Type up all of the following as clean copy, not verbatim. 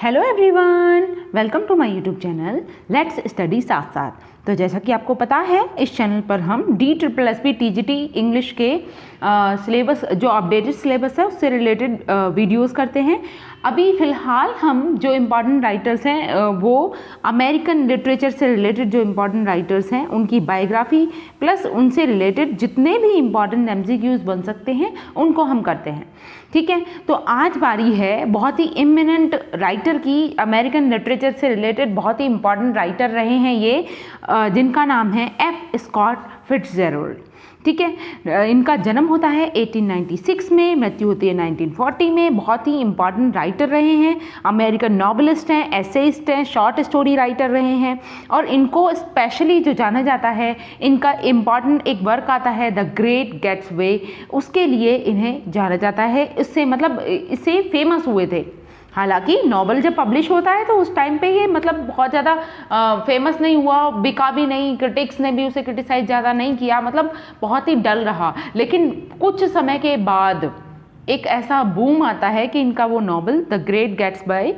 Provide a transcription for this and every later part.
Hello everyone, welcome to my YouTube channel let's study साथ साथ। तो जैसा कि आपको पता है, इस चैनल पर हम DSSB TGT इंग्लिश के सिलेबस जो अपडेटेड सिलेबस है उससे रिलेटेड वीडियोस करते हैं। अभी फ़िलहाल हम जो इम्पॉर्टेंट राइटर्स हैं वो अमेरिकन लिटरेचर से रिलेटेड जो इम्पॉर्टेंट राइटर्स हैं उनकी बायोग्राफी प्लस उनसे रिलेटेड जितने भी इम्पॉर्टेंट MCQs बन सकते हैं उनको हम करते हैं। ठीक है, तो आज बारी है बहुत ही इमिनेंट राइटर की, अमेरिकन लिटरेचर से रिलेटेड बहुत ही इम्पॉर्टेंट राइटर रहे हैं ये, जिनका नाम है F. स्कॉट फिट्जजेराल्ड। ठीक है, इनका जन्म होता है 1896 में, मृत्यु होती है 1940 में। बहुत ही इम्पॉर्टेंट राइटर रहे हैं, अमेरिकन नॉवेलिस्ट हैं, एसेइस्ट हैं, शॉर्ट स्टोरी राइटर रहे हैं। और इनको स्पेशली जो जाना जाता है, इनका इम्पॉर्टेंट एक वर्क आता है द ग्रेट गैट्सबे, उसके लिए इन्हें जाना जाता है। इससे मतलब इससे फेमस हुए थे। हालांकि नॉवल जब पब्लिश होता है तो उस टाइम पे ये मतलब बहुत ज़्यादा फेमस नहीं हुआ, बिका भी नहीं, क्रिटिक्स ने भी उसे क्रिटिसाइज ज़्यादा नहीं किया, मतलब बहुत ही डल रहा। लेकिन कुछ समय के बाद एक ऐसा बूम आता है कि इनका वो नॉवल द ग्रेट गैट्सबी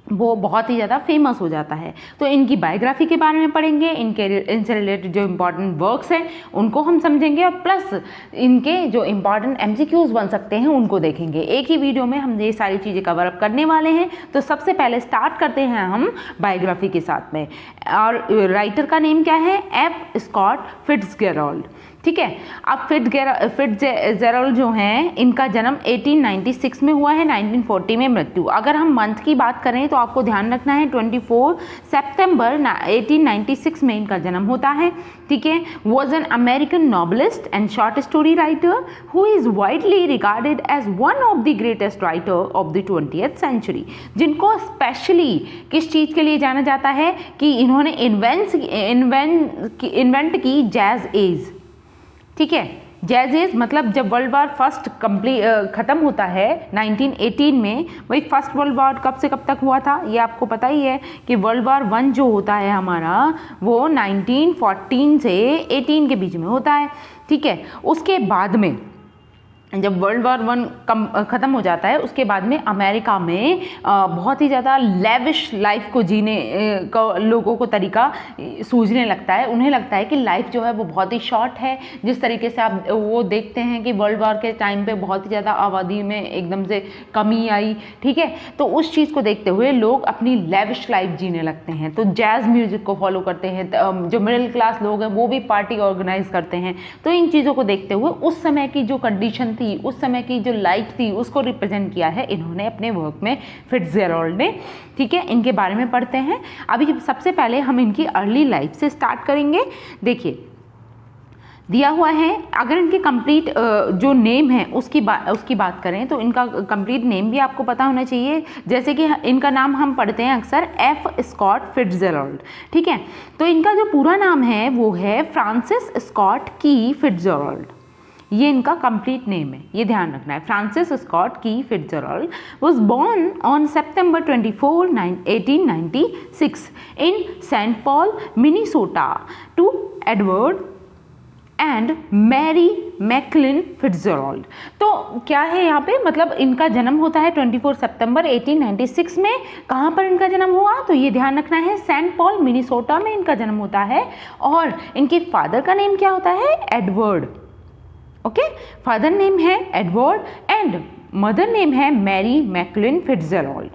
वो बहुत ही ज़्यादा फेमस हो जाता है। तो इनकी बायोग्राफी के बारे में पढ़ेंगे, इनसे रिलेटेड जो इम्पॉर्टेंट वर्क्स हैं उनको हम समझेंगे, और प्लस इनके जो इम्पॉर्टेंट MCQs बन सकते हैं उनको देखेंगे। एक ही वीडियो में हम ये सारी चीज़ें कवर अप करने वाले हैं। तो सबसे पहले स्टार्ट करते हैं हम बायोग्राफी के साथ में, और राइटर का नेम क्या है? F. स्कॉट फिट्जजेराल्ड। ठीक है, अब फिट्जजेराल्ड जो हैं इनका जन्म 1896 में हुआ है, 1940 में मृत्यु। अगर हम मंथ की बात करें तो आपको ध्यान रखना है 24 सितंबर 1896 में इनका जन्म होता है। ठीक है, was an American novelist and short story writer who is widely regarded as one of the greatest writer of the 20th century. जिनको स्पेशली किस चीज़ के लिए जाना जाता है कि इन्होंने इन्वेंट की जैज़ एज। ठीक है, जैज़ एज मतलब जब वर्ल्ड वॉर फर्स्ट ख़त्म होता है 1918 में, वही फर्स्ट वर्ल्ड वॉर कब से कब तक हुआ था ये आपको पता ही है कि वर्ल्ड वॉर 1 जो होता है हमारा वो 1914 से 18 के बीच में होता है। ठीक है, उसके बाद में जब वर्ल्ड वॉर 1 ख़त्म हो जाता है उसके बाद में अमेरिका में बहुत ही ज़्यादा लेविश लाइफ को जीने का लोगों को तरीका सूझने लगता है। उन्हें लगता है कि लाइफ जो है वो बहुत ही शॉर्ट है। जिस तरीके से आप वो देखते हैं कि वर्ल्ड वॉर के टाइम पे बहुत ही ज़्यादा आबादी में एकदम से कमी आई। ठीक है, तो उस चीज़ को देखते हुए लोग अपनी लेविश लाइफ जीने लगते हैं, तो जैज़ म्यूज़िक को फॉलो करते हैं। जो मिडिल क्लास लोग हैं वो भी पार्टी ऑर्गेनाइज करते हैं। तो इन चीज़ों को देखते हुए उस समय की जो कंडीशन, उस समय की जो लाइफ थी, उसको रिप्रेजेंट किया है इन्होंने अपने वर्क में, फिट्जजेराल्ड ने। ठीक है, इनके बारे में पढ़ते हैं। अभी सबसे पहले हम इनकी अर्ली लाइफ से स्टार्ट करेंगे। देखिए दिया हुआ है, अगर इनके कंप्लीट जो नेम है उसकी बात करें तो इनका कंप्लीट नेम भी आपको पता होना चाहिए। जैसे कि इनका नाम हम पढ़ते हैं अक्सर F. स्कॉट फिट्जजेराल्ड। ठीक है, तो इनका जो पूरा नाम है वो है फ्रांसिस स्कॉट की फिट्जजेराल्ड। ये इनका कंप्लीट नेम है, ये ध्यान रखना है। Francis Scott Key Fitzgerald was born on September 24, 1896 in Saint Paul, Minnesota to Edward and Mary McQuillan Fitzgerald. तो क्या है यहाँ पे, मतलब इनका जन्म होता है 24 सितंबर 1896 में। कहाँ पर इनका जन्म हुआ तो ये ध्यान रखना है, सेंट पॉल मिनीसोटा में इनका जन्म होता है। और इनके फादर का नेम क्या होता है? एडवर्ड। ओके, फादर नेम है एडवर्ड एंड मदर नेम है Mary McQuillan Fitzgerald.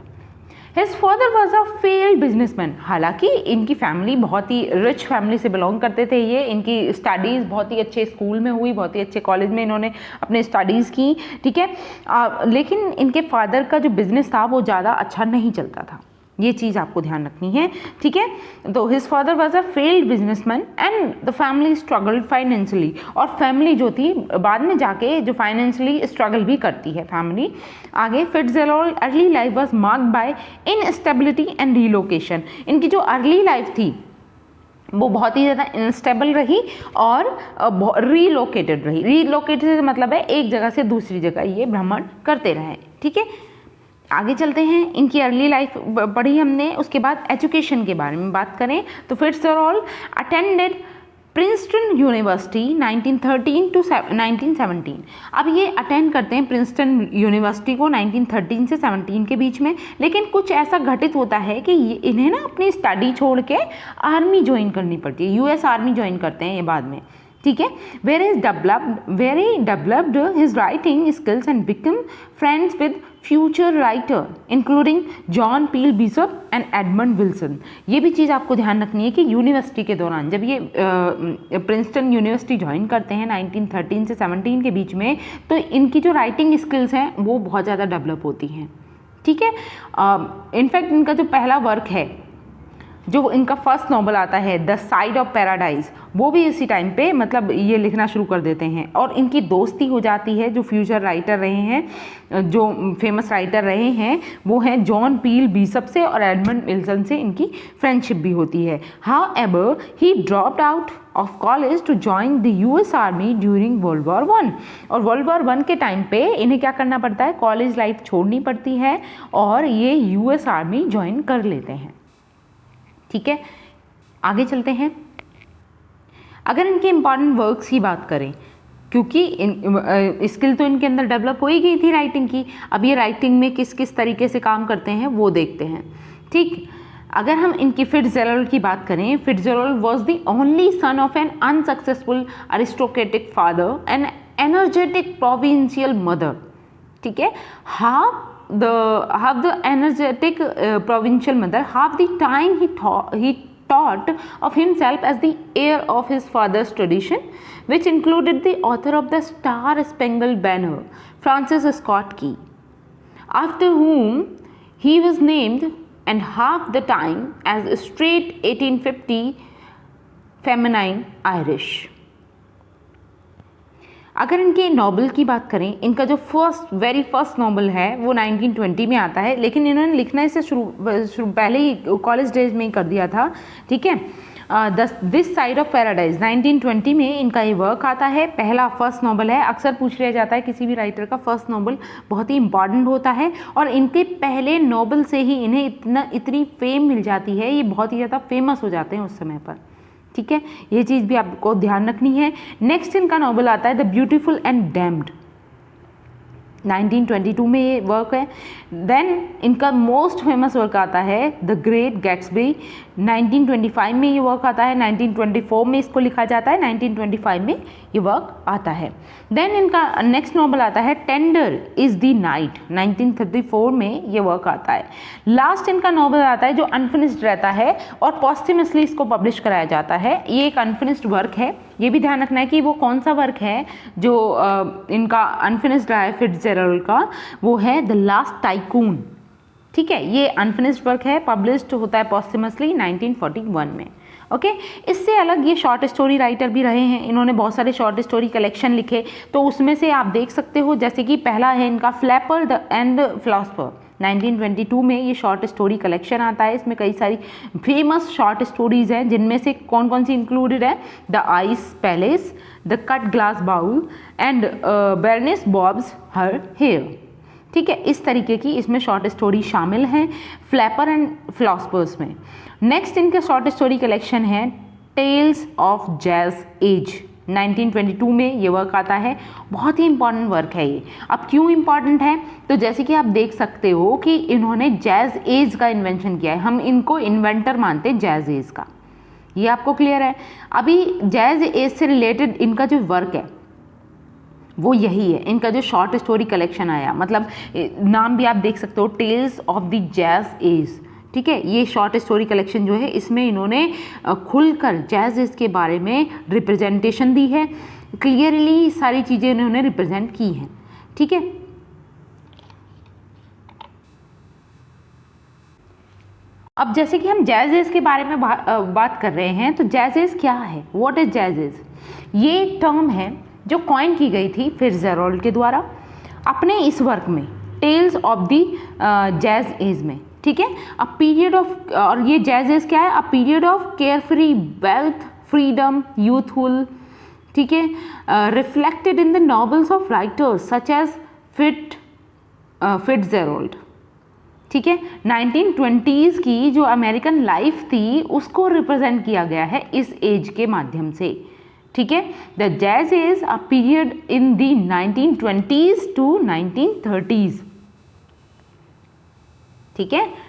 His father was a failed businessman. हालांकि इनकी फैमिली बहुत ही रिच फैमिली से बिलोंग करते थे। ये इनकी स्टडीज़ बहुत ही अच्छे स्कूल में हुई, बहुत ही अच्छे कॉलेज में इन्होंने अपने स्टडीज़ की। ठीक है, लेकिन इनके फादर का जो बिजनेस था वो ज़्यादा अच्छा नहीं चलता था, ये चीज़ आपको ध्यान रखनी है। ठीक है, तो his father was a failed businessman and the family struggled financially. और फैमिली जो थी बाद में जाके जो फाइनेंशियली स्ट्रगल भी करती है फैमिली। आगे Fitzgerald early life was marked by instability and relocation. इनकी जो अर्ली लाइफ थी वो बहुत ही ज़्यादा इनस्टेबल रही और रीलोकेटेड रही। रीलोकेटेड मतलब है एक जगह से दूसरी जगह ये भ्रमण करते रहे। ठीक है, आगे चलते हैं। इनकी अर्ली लाइफ पढ़ी हमने, उसके बाद एजुकेशन के बारे में बात करें तो फिट्जजेराल्ड अटेंडेड प्रिंसटन यूनिवर्सिटी 1913 टू 1917। अब ये अटेंड करते हैं प्रिंसटन यूनिवर्सिटी को 1913 से 17 के बीच में, लेकिन कुछ ऐसा घटित होता है कि इन्हें ना अपनी स्टडी छोड़ के आर्मी ज्वाइन करनी पड़ती है, यूएस आर्मी ज्वाइन करते हैं ये बाद में, ठीक है। Very developed his writing skills and become friends with future writer including John peel bishop and Edmund Wilson. ये भी चीज़ आपको ध्यान रखनी है कि यूनिवर्सिटी के दौरान जब ये प्रिंसटन यूनिवर्सिटी ज्वाइन करते हैं 1913 से 17 के बीच में, तो इनकी जो राइटिंग स्किल्स हैं वो बहुत ज़्यादा डेवलप होती हैं, ठीक है। इनफैक्ट इनका जो पहला वर्क है, जो इनका फर्स्ट नॉवल आता है द साइड ऑफ पैराडाइज, वो भी इसी टाइम पे मतलब ये लिखना शुरू कर देते हैं। और इनकी दोस्ती हो जाती है, जो फ्यूचर राइटर रहे हैं, जो फेमस राइटर रहे हैं, वो हैं जॉन पील बिशप से और एडमंड विल्सन से इनकी फ्रेंडशिप भी होती है। However he dropped out of college to join the US army during world war 1। और वर्ल्ड वॉर 1 के टाइम पे इन्हें क्या करना पड़ता है, कॉलेज लाइफ छोड़नी पड़ती है और ये यूएस आर्मी ज्वाइन कर लेते हैं, ठीक है। आगे चलते हैं। अगर इनके इम्पॉर्टेंट वर्क्स की बात करें, क्योंकि स्किल तो इनके अंदर डेवलप हो ही गई थी राइटिंग की, अब ये राइटिंग में किस किस तरीके से काम करते हैं वो देखते हैं, ठीक। अगर हम इनकी फिट्जजेराल्ड की बात करें, Fitzgerald was the only son of an unsuccessful aristocratic father and energetic provincial mother, ठीक है। half the energetic provincial mother, half the time he taught of himself as the heir of his father's tradition, which included the author of the Star Spangled Banner, Francis Scott Key, after whom he was named, and half the time as straight 1850 feminine Irish। अगर इनके novel की बात करें, इनका जो very first novel है वो 1920 में आता है, लेकिन इन्होंने लिखना इसे शुरू पहले ही कॉलेज डेज में ही कर दिया था, ठीक है। दिस साइड ऑफ पैराडाइज 1920 में इनका ये वर्क आता है, पहला फर्स्ट नॉवल है। अक्सर पूछ लिया जाता है किसी भी राइटर का फर्स्ट नॉवल बहुत ही इंपॉर्टेंट होता है, और इनके पहले नॉवल से ही इन्हें इतनी फेम मिल जाती है, ये बहुत ही ज़्यादा फेमस हो जाते हैं उस समय पर, ठीक है। ये चीज़ भी आपको ध्यान रखनी है। नेक्स्ट इनका नॉवल आता है द ब्यूटीफुल एंड डैम्ड, 1922 में ये वर्क है। देन इनका मोस्ट फेमस वर्क आता है द ग्रेट गैट्सबी, 1925 में ये वर्क आता है, 1924 में इसको लिखा जाता है, 1925 में ये वर्क आता है। देन इनका नेक्स्ट नॉवल आता है टेंडर इज़ द नाइट, 1934 में ये वर्क आता है। लास्ट इनका नॉवल आता है जो अनफिनिश्ड रहता है और पॉस्टमसली इसको पब्लिश कराया जाता है, ये एक अनफिनिश्ड वर्क है। ये भी ध्यान रखना है कि वो कौन सा वर्क है जो इनका अनफिनिश्ड रहा है फिट्जजेराल्ड का, वो है द लास्ट टाइकून, ठीक है। ये अनफिनिश्ड वर्क है, पब्लिश्ड होता है पॉस्टमसली 1941 में, ओके। इससे अलग ये शॉर्ट स्टोरी राइटर भी रहे हैं, इन्होंने बहुत सारे शॉर्ट स्टोरी कलेक्शन लिखे, तो उसमें से आप देख सकते हो, जैसे कि पहला है इनका फ्लैपर एंड फिलोसफर, 1922 में ये शॉर्ट स्टोरी कलेक्शन आता है। इसमें कई सारी फेमस शॉर्ट स्टोरीज हैं, जिनमें से कौन कौन सी इंक्लूडेड है, the ice palace, the cut glass bowl and Bernice bobs her hair, ठीक है। इस तरीके की इसमें शॉर्ट स्टोरी शामिल हैं फ्लैपर एंड फिलोसफर्स में। नेक्स्ट इनके शॉर्ट स्टोरी कलेक्शन है टेल्स ऑफ जैज एज, 1922 में ये वर्क आता है, बहुत ही इंपॉर्टेंट वर्क है ये। अब क्यों इंपॉर्टेंट है, तो जैसे कि आप देख सकते हो कि इन्होंने जैज एज का इन्वेंशन किया है, हम इनको इन्वेंटर मानते हैं जैज एज का, ये आपको क्लियर है। अभी जैज एज से रिलेटेड इनका जो वर्क है वो यही है, इनका जो शॉर्ट स्टोरी कलेक्शन आया, मतलब नाम भी आप देख सकते हो tales of the jazz age, ठीक है। ये शॉर्ट स्टोरी कलेक्शन जो है इसमें इन्होंने खुलकर जैज एज के बारे में रिप्रेजेंटेशन दी है, क्लियरली सारी चीज़ें इन्होंने रिप्रेजेंट की हैं, ठीक है। अब जैसे कि हम जैज एज के बारे में बात कर रहे हैं, तो जैज एज क्या है, व्हाट इज जैज एज? ये एक टर्म है जो कॉइन की गई थी फिट्जजेराल्ड के द्वारा अपने इस वर्क में tales of the jazz age में, ठीक है। अ पीरियड ऑफ, और ये जैज एज क्या है, a period of carefree wealth freedom youthful, ठीक है, reflected in the novels of writers such as Fitzgerald, ठीक है। 1920s की जो अमेरिकन लाइफ थी उसको रिप्रेजेंट किया गया है इस एज के माध्यम से, ठीक है। The jazz is a period in the 1920s to 1930s, ठीक है।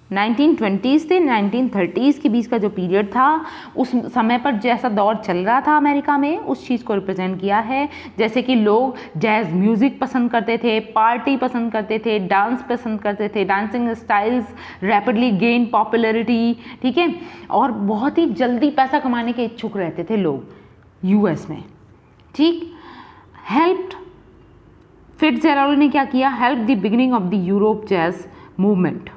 1920s से 1930s के बीच का जो पीरियड था उस समय पर जैसा दौर चल रहा था अमेरिका में उस चीज़ को रिप्रेजेंट किया है। जैसे कि लोग जैज़ म्यूज़िक पसंद करते थे, पार्टी पसंद करते थे, डांस पसंद करते थे, dancing styles rapidly gain popularity, ठीक है। और बहुत ही जल्दी पैसा कमाने के इच्छुक रहते थे लोग यूएस में, ठीक। हेल्प्ड फिट्ज़जेराल्ड ने क्या किया, help the beginning of the Europe jazz movement.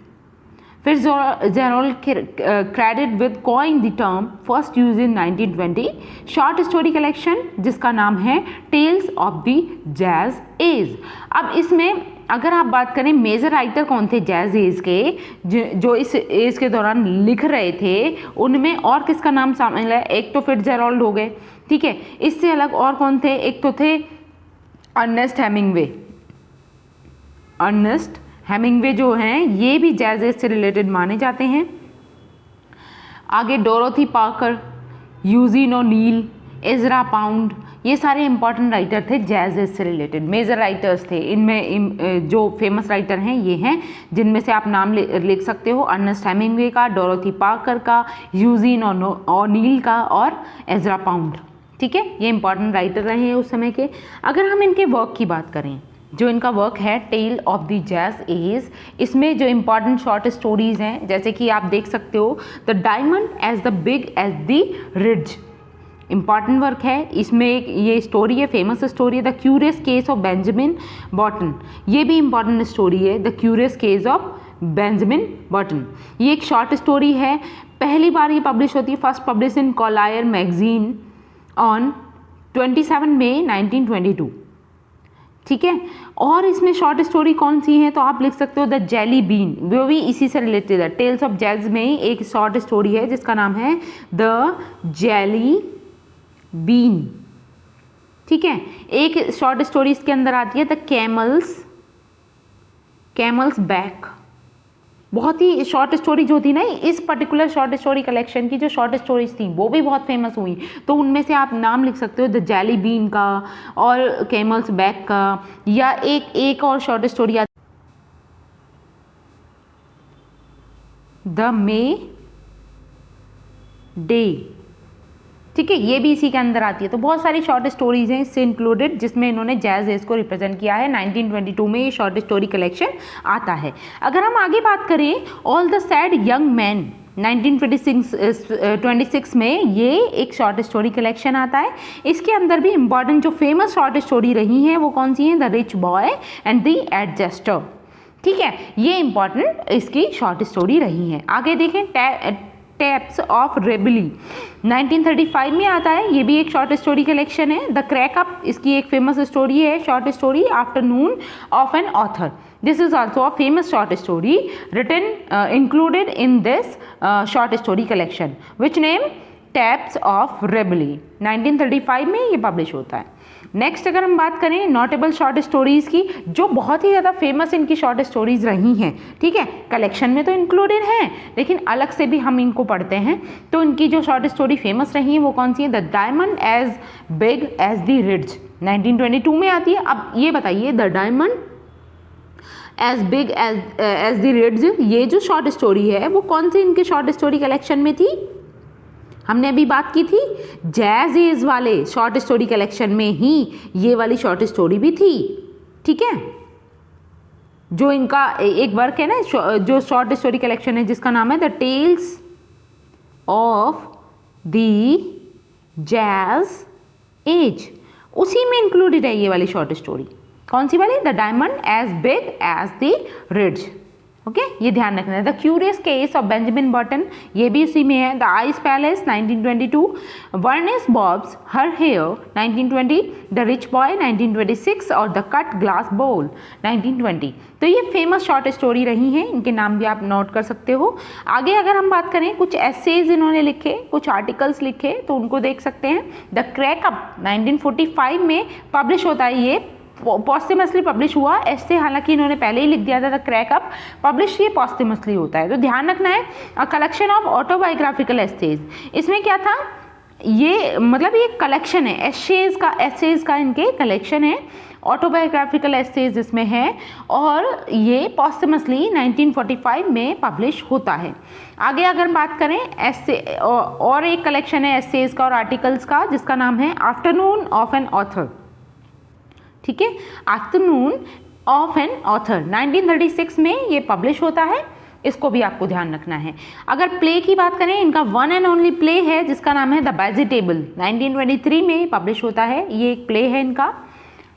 Fitzgerald credited with coining the term first used in 1920 short story collection जिसका नाम है tales of the jazz age. अब इसमें अगर आप बात करें मेजर राइटर कौन थे जैज एज के, जो इस एज के दौरान लिख रहे थे, उनमें और किसका नाम शामिल है, एक तो फिट्ज़जेराल्ड हो गए, ठीक है। इससे अलग और कौन थे, एक तो थे अर्नेस्ट हेमिंगवे। अर्नेस्ट हेमिंगवे जो हैं ये भी जैज एज से रिलेटेड माने जाते हैं। आगे Dorothy Parker, Eugene O'Neill, Ezra Pound, ये सारे इंपॉर्टेंट राइटर थे जैज एज से रिलेटेड, मेजर राइटर्स थे। इनमें जो फेमस राइटर हैं ये हैं, जिनमें से आप नाम लिख सकते हो, अर्नेस्ट हेमिंगवे का, डोरोथी पार्कर का, यूजीन ओनील का और एजरा पाउंड, ठीक है। ये इंपॉर्टेंट राइटर रहे हैं उस समय के। अगर हम इनके वर्क की बात करें, जो इनका वर्क है tale of the jazz age, इसमें जो इम्पॉर्टेंट शॉर्ट स्टोरीज हैं जैसे कि आप देख सकते हो, the diamond as the big as the Ritz, important work है। इसमें एक ये स्टोरी है, फेमस स्टोरी है, the curious case of Benjamin Button, ये भी इम्पॉर्टेंट स्टोरी है, the curious case of Benjamin Button. ये एक शॉर्ट स्टोरी है, पहली बार ये पब्लिश होती है, first publish in Collier's magazine on 27 May 1922, ठीक है। और इसमें शॉर्ट स्टोरी कौन सी है तो आप लिख सकते हो द जेली बीन, वो भी इसी से रिलेटेड है। टेल्स ऑफ जैज में एक शॉर्ट स्टोरी है जिसका नाम है द जेली बीन, ठीक है। एक शॉर्ट स्टोरी इसके अंदर आती है द कैमल्स बैक। बहुत ही शॉर्ट स्टोरी जो थी ना, इस पर्टिकुलर शॉर्ट स्टोरी कलेक्शन की जो शॉर्ट स्टोरीज थी वो भी बहुत फेमस हुई, तो उनमें से आप नाम लिख सकते हो द जेली बीन का और कैमल्स बैक का, या एक और short story the may day, ठीक है, ये भी इसी के अंदर आती है। तो बहुत सारी शॉर्ट स्टोरीज हैं इससे इंक्लूडेड, जिसमें इन्होंने जैज एज को रिप्रेजेंट किया है। 1922 में ये शॉर्ट स्टोरी कलेक्शन आता है। अगर हम आगे बात करें, all the sad young man 1926 में ये एक शॉर्ट स्टोरी कलेक्शन आता है। इसके अंदर भी इंपॉर्टेंट जो फेमस शॉर्ट स्टोरी रही हैं वो कौन सी हैं, the rich boy and the adjuster, ठीक है। ये इंपॉर्टेंट इसकी शॉर्ट स्टोरी रही हैं। आगे देखें, टैप्स ऑफ रेबली 1935 में आता है, ये भी एक शॉर्ट स्टोरी कलेक्शन है। द क्रैकअप इसकी एक फेमस स्टोरी है, short story afternoon of an author, this is also a famous short story written included in this short story collection which name taps of रेबली। 1935 में ये publish होता है। Next अगर हम बात करें नोटेबल शॉर्ट स्टोरीज़ की, जो बहुत ही ज़्यादा फेमस इनकी शॉर्ट स्टोरीज़ रही हैं, ठीक है, कलेक्शन में तो इंक्लूडेड हैं लेकिन अलग से भी हम इनको पढ़ते हैं, तो इनकी जो शॉर्ट स्टोरी फेमस रही है वो कौन सी है, the diamond as big as the Ritz 1922 में आती है। अब ये बताइए, the diamond as big as the Ritz, ये जो शॉर्ट स्टोरी है वो कौन सी इनके शॉर्ट स्टोरी कलेक्शन में थी, हमने अभी बात की थी जैज एज वाले शॉर्ट स्टोरी कलेक्शन में ही ये वाली शॉर्ट स्टोरी भी थी, ठीक है। जो इनका एक वर्क है ना, जो शॉर्ट स्टोरी कलेक्शन है जिसका नाम है the tales of the jazz age, उसी में इंक्लूडेड है ये वाली शॉर्ट स्टोरी। कौन सी वाली, the diamond as big as the Ritz, okay, ये ध्यान रखना है। The curious case of Benjamin Button, ये भी उसी में है। The ice palace 1922, Bernice bobs her hair 1920, the rich boy 1926 और द कट ग्लास बोल 1920। तो ये फेमस शॉर्ट स्टोरी रही हैं, इनके नाम भी आप नोट कर सकते हो। आगे अगर हम बात करें, कुछ एसेज इन्होंने लिखे, कुछ आर्टिकल्स लिखे, तो उनको देख सकते हैं। द क्रैकअप 1945 में पब्लिश होता है ये पॉस्टमसली पब्लिश हुआ। ऐसे हालांकि इन्होंने पहले ही लिख दिया था, द क्रैक अप पब्लिश ये पॉस्टमसली होता है। तो ध्यान रखना है, a collection of autobiographical essays. इसमें क्या था, ये मतलब ये कलेक्शन है एसेज का इनके कलेक्शन है, ऑटोबायोग्राफिकल एसेज इसमें है, और ये पॉस्टमसली 1945 में पब्लिश होता है। आगे अगर बात करें एसे और एक कलेक्शन है एसेज का और आर्टिकल्स का, जिसका नाम है आफ्टरनून ऑफ एन ऑथर। ठीक है, आफ्टरनून ऑफ एन ऑथर 1936 में ये पब्लिश होता है, इसको भी आपको ध्यान रखना है। अगर प्ले की बात करें, इनका वन एंड ओनली प्ले है जिसका नाम है द वेजिटेबल, 1923 में पब्लिश होता है, ये एक प्ले है इनका।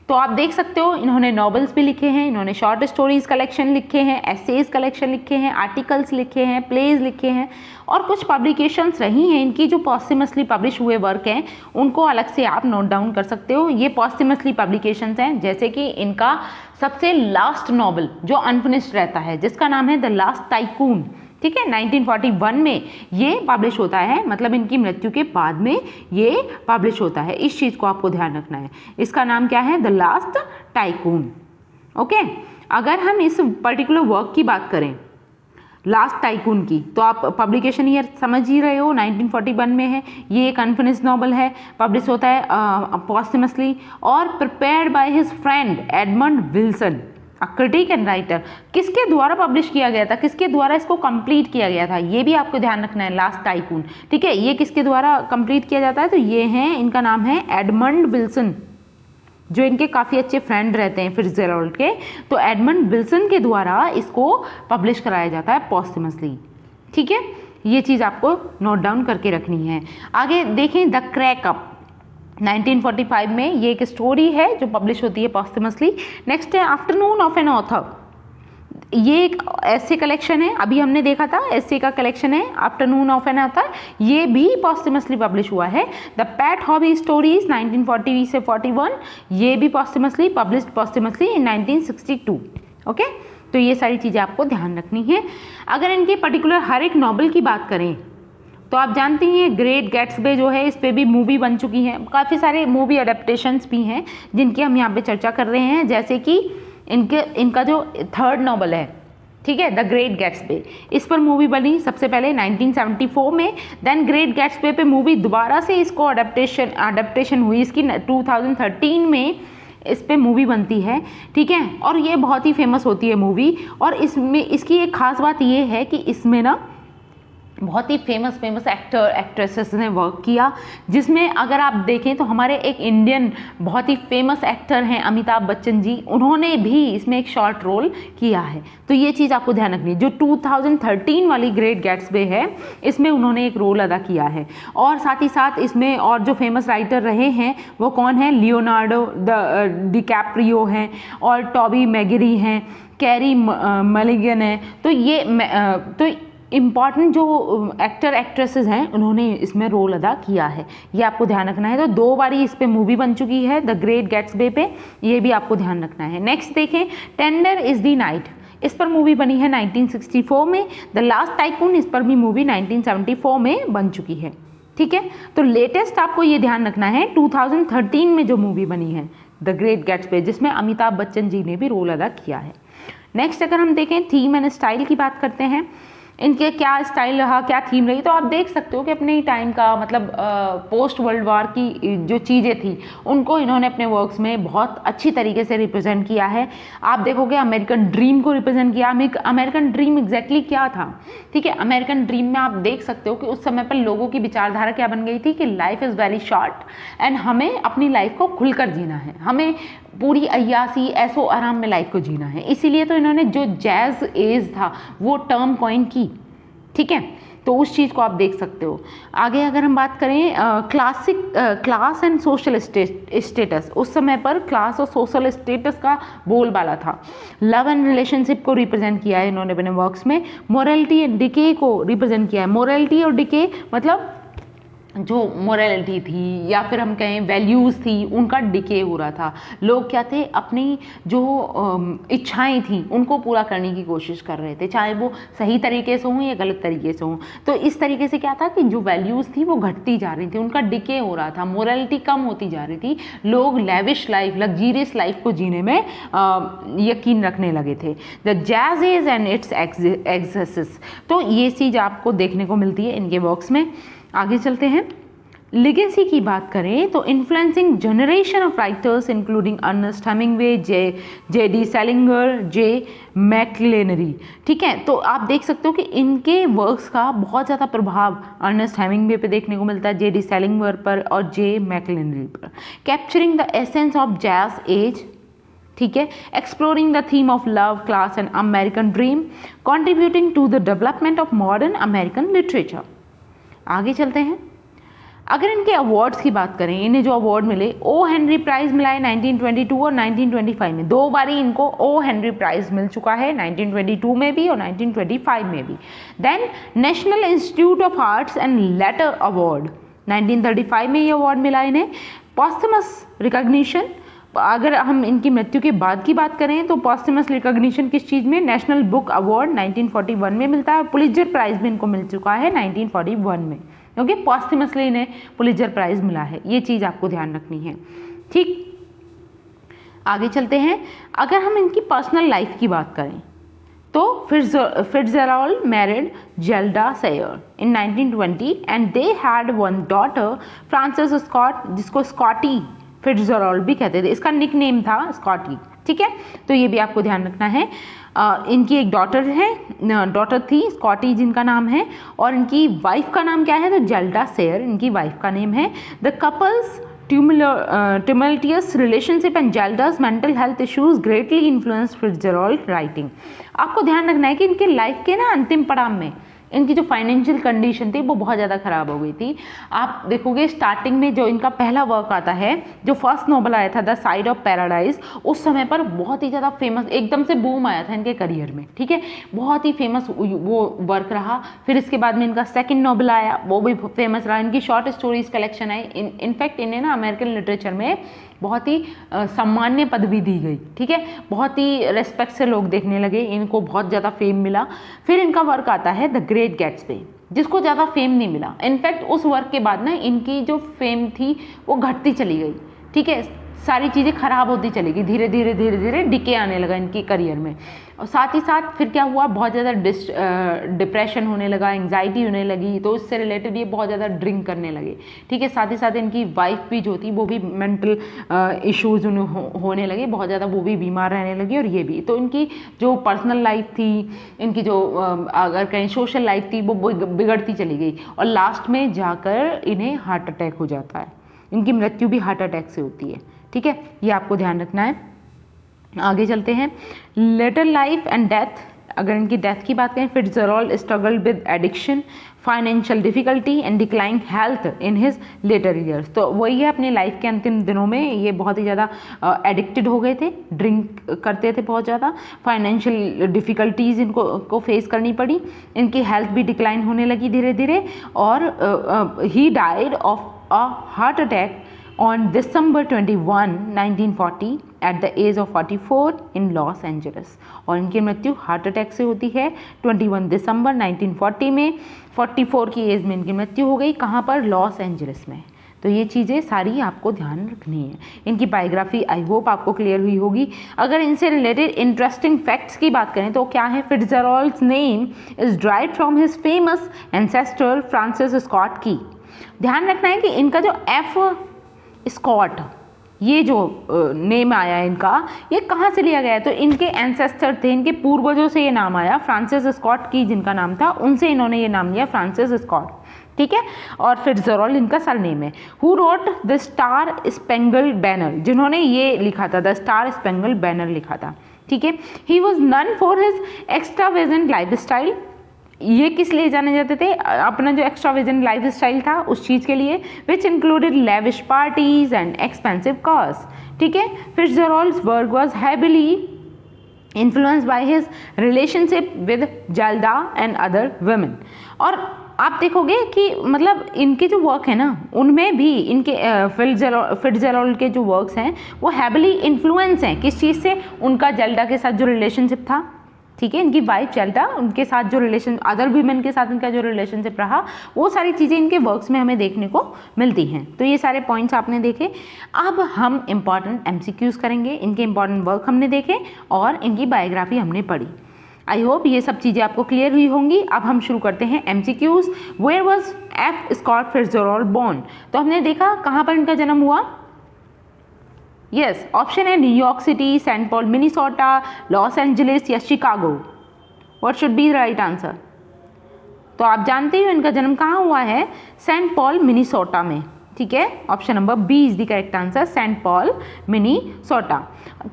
तो आप देख सकते हो इन्होंने नॉवेल्स भी लिखे हैं, इन्होंने शॉर्ट स्टोरीज कलेक्शन लिखे हैं, एसेज कलेक्शन लिखे हैं, आर्टिकल्स लिखे हैं, प्लेज लिखे हैं, और कुछ पब्लिकेशंस रही हैं इनकी जो पॉस्टमसली पब्लिश हुए वर्क हैं, उनको अलग से आप नोट डाउन कर सकते हो। ये पॉस्टमसली पब्लिकेशंस हैं, जैसे कि इनका सबसे लास्ट नॉवल जो अनफिनिश्ड रहता है, जिसका नाम है द लास्ट टाइकून। ठीक है, 1941 में ये पब्लिश होता है, मतलब इनकी मृत्यु के बाद में ये पब्लिश होता है। इस चीज़ को आपको ध्यान रखना है। इसका नाम क्या है, द लास्ट टाइकून। ओके, अगर हम इस पर्टिकुलर वर्क की बात करें लास्ट टाइकून की, तो आप पब्लिकेशन ईयर समझ ही रहे हो, 1941 में है। ये एक अनफिनिश्ड नॉवल है, पब्लिश होता है पॉस्टमसली, और prepared by his friend Edmund Wilson, a critic and writer. किसके द्वारा पब्लिश किया गया था, किसके द्वारा इसको कंप्लीट किया गया था, ये भी आपको ध्यान रखना है। लास्ट टाइकून, ठीक है, ये किसके द्वारा कंप्लीट किया जाता है, तो ये हैं, इनका नाम है एडमंड विल्सन, जो इनके काफ़ी अच्छे फ्रेंड रहते हैं फिट्जजेराल्ड के। तो एडमंड विल्सन के द्वारा इसको पब्लिश कराया जाता है पॉस्टमसली। ठीक है, ये चीज़ आपको नोट डाउन करके रखनी है। आगे देखें, द क्रैक अप 1945 में, ये एक स्टोरी है जो पब्लिश होती है पॉस्टमसली। नेक्स्ट है आफ्टरनून ऑफ एन ऑथर, ये एक ऐसे कलेक्शन है, अभी हमने देखा था ऐसे का कलेक्शन है आफ्टरनून ऑफ एन ऑथर, ये भी पॉस्टमसली पब्लिश हुआ है। द पैट हॉबी स्टोरीज 1940 से 41, ये भी पॉस्टमसली पब्लिश्ड पॉस्टमसली इन 1962। ओके, तो ये सारी चीज़ें आपको ध्यान रखनी है। अगर इनके पर्टिकुलर हर एक नॉवल की बात करें, तो आप जानते हैं ग्रेट गैट्सबी जो है, इस पर भी मूवी बन चुकी है, काफ़ी सारे मूवी अडेप्टेशंस भी हैं जिनकी हम यहाँ पे चर्चा कर रहे हैं। जैसे कि इनका जो थर्ड नॉवल है, ठीक है, द ग्रेट गैट्सबी, इस पर मूवी बनी सबसे पहले 1974 में। देन ग्रेट गैट्सबी पे मूवी दोबारा से इसको अडेप्टेशन हुई इसकी 2013 में, इस पे मूवी बनती है। ठीक है, और ये बहुत ही फेमस होती है मूवी। और इसमें इसकी एक खास बात ये है कि इसमें ना बहुत ही फेमस एक्टर एक्ट्रेसेस ने वर्क किया, जिसमें अगर आप देखें तो हमारे एक इंडियन बहुत ही फेमस एक्टर हैं अमिताभ बच्चन जी, उन्होंने भी इसमें एक शॉर्ट रोल किया है। तो ये चीज़ आपको ध्यान रखनी है। जो 2013 वाली ग्रेट गैट्सबी है, इसमें उन्होंने एक रोल अदा किया है। और साथ ही साथ इसमें और जो फेमस राइटर रहे हैं वो कौन है, लियोनार्डो डिकैप्रियो हैं, और टॉबी मैगरी हैं, कैरी मलिगन है। तो ये तो इम्पॉर्टेंट जो एक्टर एक्ट्रेसेस हैं उन्होंने इसमें रोल अदा किया है, ये आपको ध्यान रखना है। तो 2 बारी इस पे मूवी बन चुकी है द ग्रेट गैट्सबी पे, ये भी आपको ध्यान रखना है। नेक्स्ट देखें, टेंडर इज़ द नाइट, इस पर मूवी बनी है 1964 में। द लास्ट टाइकून, इस पर भी मूवी 1974 में बन चुकी है। ठीक है, तो लेटेस्ट आपको ये ध्यान रखना है 2013 में जो मूवी बनी है द ग्रेट गैट्सबी, जिसमें अमिताभ बच्चन जी ने भी रोल अदा किया है। नेक्स्ट अगर हम देखें थीम एंड स्टाइल की बात करते हैं, इनके क्या स्टाइल रहा, क्या थीम रही, तो आप देख सकते हो कि अपने ही टाइम का मतलब पोस्ट वर्ल्ड वार की जो चीज़ें थी उनको इन्होंने अपने वर्क्स में बहुत अच्छी तरीके से रिप्रेजेंट किया है। आप देखोगे अमेरिकन ड्रीम को रिप्रेजेंट किया। अमेरिकन ड्रीम एग्जैक्टली क्या था, ठीक है, अमेरिकन ड्रीम में आप देख सकते हो कि उस समय पर लोगों की विचारधारा क्या बन गई थी कि life is very short and हमें अपनी लाइफ को खुलकर जीना है, हमें पूरी अय्यासी ऐसो आराम में लाइफ को जीना है। इसीलिए तो इन्होंने जो जैज़ एज था वो टर्म कॉइन की। ठीक है, तो उस चीज़ को आप देख सकते हो। आगे अगर हम बात करें क्लास एंड सोशल स्टेटस, उस समय पर क्लास और सोशल स्टेटस का बोलबाला था। लव एंड रिलेशनशिप को रिप्रेजेंट किया है इन्होंने अपने वर्क्स में। मोरालिटी एंड डिके को रिप्रेजेंट किया है। मोरालिटी और डिके मतलब जो मोरालिटी थी या फिर हम कहें वैल्यूज़ थी, उनका डिके हो रहा था। लोग क्या थे, अपनी जो इच्छाएं थी उनको पूरा करने की कोशिश कर रहे थे, चाहे वो सही तरीके से हों या गलत तरीके से हों। तो इस तरीके से क्या था कि जो वैल्यूज़ थी वो घटती जा रही थी, उनका डिके हो रहा था, मोरालिटी कम होती जा रही थी। लोग लेविश लाइफ, लग्जीरियस लाइफ को जीने में यकीन रखने लगे थे। The jazz age and its excesses, तो ये चीज़ आपको देखने को मिलती है इनके वर्क्स में। आगे चलते हैं। लिगेसी की बात करें तो influencing generation of writers including Ernest Hemingway, J D. Salinger, J. मैक्लेनरी। ठीक है, तो आप देख सकते हो कि इनके वर्क्स का बहुत ज़्यादा प्रभाव अर्नेस्ट हेमिंगवे पे देखने को मिलता है, जे.डी. सेलिंगर पर और जे. मैक्लेनरी पर। Capturing the essence of jazz age, ठीक है, exploring the theme of love, class and American dream, contributing to the development of modern American literature. आगे चलते हैं। अगर इनके अवार्ड्स की बात करें, इन्हें जो अवार्ड मिले, ओ हेनरी प्राइज़ मिला है 1922 और 1925 में। 2 बारी इनको ओ हेनरी प्राइज़ मिल चुका है, 1922 में भी और 1925 में भी। Then National Institute of Arts and Letter award 1935 में ये अवार्ड मिला इन्हें। पॉस्टमस रिकॉग्निशन, अगर हम इनकी मृत्यु के बाद की बात करें तो पॉस्टमस रिकॉग्निशन किस चीज़ में, नेशनल बुक अवार्ड 1941 में मिलता है। पुलित्जर प्राइज़ भी इनको मिल चुका है 1941 में, क्योंकि पॉस्टमसली इन्हें पुलित्जर प्राइज़ मिला है। ये चीज़ आपको ध्यान रखनी है। ठीक, आगे चलते हैं। अगर हम इनकी पर्सनल लाइफ की बात करें तो Fitzgerald married Zelda Sayre in 1920 and they had one daughter Francis Scott, जिसको स्कॉटी फिट्जजेराल्ड भी कहते थे, इसका निक नेम था स्कॉटी। ठीक है, तो ये भी आपको ध्यान रखना है। इनकी एक डॉटर थी स्कॉटी जिनका नाम है, और इनकी वाइफ का नाम क्या है, तो जेल्डा सेयर इनकी वाइफ का नेम है। The couples tumultuous relationship and Zelda's mental health issues greatly influenced Fitzgerald writing। आपको ध्यान रखना है कि इनके लाइफ के ना अंतिम पड़ाव में इनकी जो फाइनेंशियल कंडीशन थी वो बहुत ज़्यादा ख़राब हो गई थी। आप देखोगे स्टार्टिंग में जो इनका पहला वर्क आता है, जो फर्स्ट नॉवल आया था द साइड ऑफ पैराडाइज, उस समय पर बहुत ही ज़्यादा फेमस, एकदम से बूम आया था इनके करियर में। ठीक है, बहुत ही फेमस वो वर्क रहा। फिर इसके बाद में इनका सेकंड नॉवल आया, वो भी फेमस रहा। इनकी शॉर्ट स्टोरीज कलेक्शन आई। इनफैक्ट इन्हें ना अमेरिकन लिटरेचर में बहुत ही सम्मान्य पदवी दी गई। ठीक है, बहुत ही रेस्पेक्ट से लोग देखने लगे, इनको बहुत ज़्यादा फेम मिला। फिर इनका वर्क आता है द ग्रेट गैट्सबी, जिसको ज़्यादा फेम नहीं मिला। इनफैक्ट उस वर्क के बाद ना इनकी जो फेम थी वो घटती चली गई। ठीक है, सारी चीज़ें खराब होती चली गई, धीरे धीरे डिके आने लगा इनकी करियर में। और साथ ही साथ फिर क्या हुआ, बहुत ज़्यादा डिप्रेशन होने लगा, एंग्जाइटी होने लगी, तो इससे रिलेटेड ये बहुत ज़्यादा ड्रिंक करने लगे। ठीक है, साथ ही साथ इनकी वाइफ भी जो थी वो भी मेंटल इश्यूज होने लगे, बहुत ज़्यादा वो भी बीमार रहने लगी, और ये भी। तो इनकी जो पर्सनल लाइफ थी, इनकी जो अगर कहीं सोशल लाइफ थी, वो बिगड़ती चली गई, और लास्ट में जाकर इन्हें हार्ट अटैक हो जाता है। इनकी मृत्यु भी हार्ट अटैक से होती है। ठीक है, ये आपको ध्यान रखना है। आगे चलते हैं। लेटर लाइफ एंड डेथ, अगर इनकी डेथ की बात करें, Fitzgerald struggled with addiction, financial difficulty and decline health in his later years. तो वही है, अपनी लाइफ के अंतिम दिनों में ये बहुत ही ज़्यादा एडिक्टेड हो गए थे, ड्रिंक करते थे बहुत ज़्यादा, फाइनेंशियल डिफ़िकल्टीज़ इनको फेस करनी पड़ी, इनकी हेल्थ भी डिक्लाइन होने लगी धीरे धीरे, और he died of a heart attack on December 21, 1940 at the age of 44 in Los Angeles। और इनकी मृत्यु हार्ट अटैक से होती है 21 दिसंबर 1940 में। 44 की एज में इनकी मृत्यु हो गई। कहाँ पर, लॉस एंजलिस में। तो ये चीज़ें सारी आपको ध्यान रखनी है। इनकी बायोग्राफी आई होप आपको क्लियर हुई होगी। अगर इनसे रिलेटेड इंटरेस्टिंग फैक्ट्स की बात करें तो क्या है, Fitzgerald's name is derived from his famous ancestor Francis Scott Key. ध्यान रखना है कि इनका जो एफ स्कॉट, ये जो नेम आया है इनका, ये कहाँ से लिया गया है, तो इनके एंसेस्टर थे, इनके पूर्वजों से ये नाम आया। फ्रांसिस स्कॉट की जिनका नाम था, उनसे इन्होंने ये नाम लिया फ्रांसिस स्कॉट। ठीक है, और फिट्जजेराल्ड इनका सरनेम है। Who wrote the star spangled banner, जिन्होंने ये लिखा था, द स्टार स्पेंगल्ड बैनर लिखा था। ठीक है, he was known for his extravagant life style. ये किस लिए जाने जाते थे, अपना जो एक्स्ट्रावेगेंट लाइफ स्टाइल था उस चीज़ के लिए, which included lavish parties and expensive cars. ठीक है, Fitzgerald's work was heavily influenced by his relationship with Zelda and other women. और आप देखोगे कि मतलब इनके जो वर्क है ना उनमें भी इनके फिट्जेराल्ड के जो वर्क्स हैं वो हैविली इन्फ्लुएंस हैं किस चीज़ से, उनका जेल्डा के साथ जो रिलेशनशिप था, ठीक है, इनकी वाइफ जेल्डा, उनके साथ जो रिलेशन, अदर वीमेन के साथ इनका जो रिलेशनशिप रहा, वो सारी चीज़ें इनके वर्क्स में हमें देखने को मिलती हैं। तो ये सारे पॉइंट्स आपने देखे। अब हम इंपॉर्टेंट MCQs करेंगे, इनके इंपॉर्टेंट वर्क हमने देखे और इनकी बायोग्राफी हमने पढ़ी। आई होप ये सब चीज़ें आपको क्लियर हुई होंगी। अब हम शुरू करते हैं MCQs। Where was F. Scott Fitzgerald born? तो हमने देखा कहाँ पर इनका जन्म हुआ। यस, ऑप्शन है New York city, Saint Paul Minnesota, Los Angeles या Chicago. What should be the right answer? तो आप जानते हो इनका जन्म कहाँ हुआ है, सेंट पॉल मिनीसोटा में, ठीक है। Option number B is the correct answer, Saint Paul Minnesota.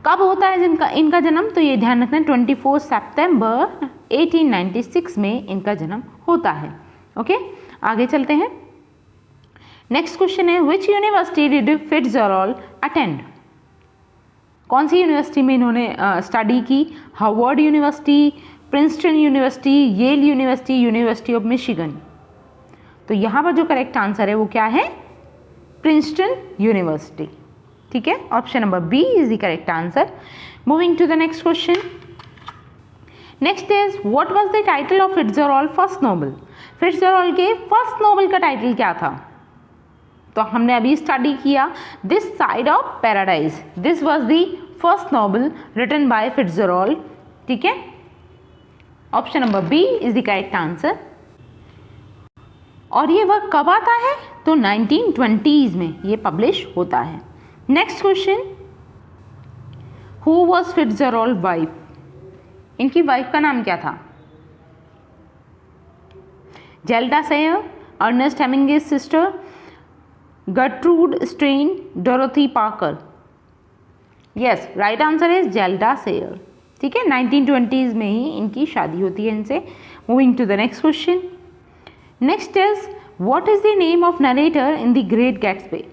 कब होता है इनका जन्म? तो ये ध्यान रखना 24 सितंबर 1896 में इनका जन्म होता है। ओके, आगे चलते हैं। नेक्स्ट क्वेश्चन है which university did Fitzgerald attend? कौन सी यूनिवर्सिटी में इन्होंने स्टडी की? Harvard University, Princeton University, Yale University, University of Michigan. तो यहाँ पर जो करेक्ट आंसर है वो क्या है? प्रिंसटन यूनिवर्सिटी, ठीक है। Option number B is the correct answer. Moving to the next question. Next is what was the title of Fitzgerald first novel? Fitzgerald के फर्स्ट नोबेल का टाइटल क्या था? तो हमने अभी स्टडी किया this side of paradise, this was the first novel written by Fitzgerald, ठीक है। Option number B is the correct answer. और ये वर्क कब आता है? तो 1920s में ये पब्लिश होता है। Next question, who was Fitzgerald wife? इनकी वाइफ का नाम क्या था? Zelda Sayre, Ernest Hemingway's sister, Gertrude Stein, Dorothy Parker. Yes, right answer is Zelda Sayre, ठीक है। 1920s में ही इनकी शादी होती है इनसे। Moving to the next question. Next is what is the name of narrator in the Great Gatsby?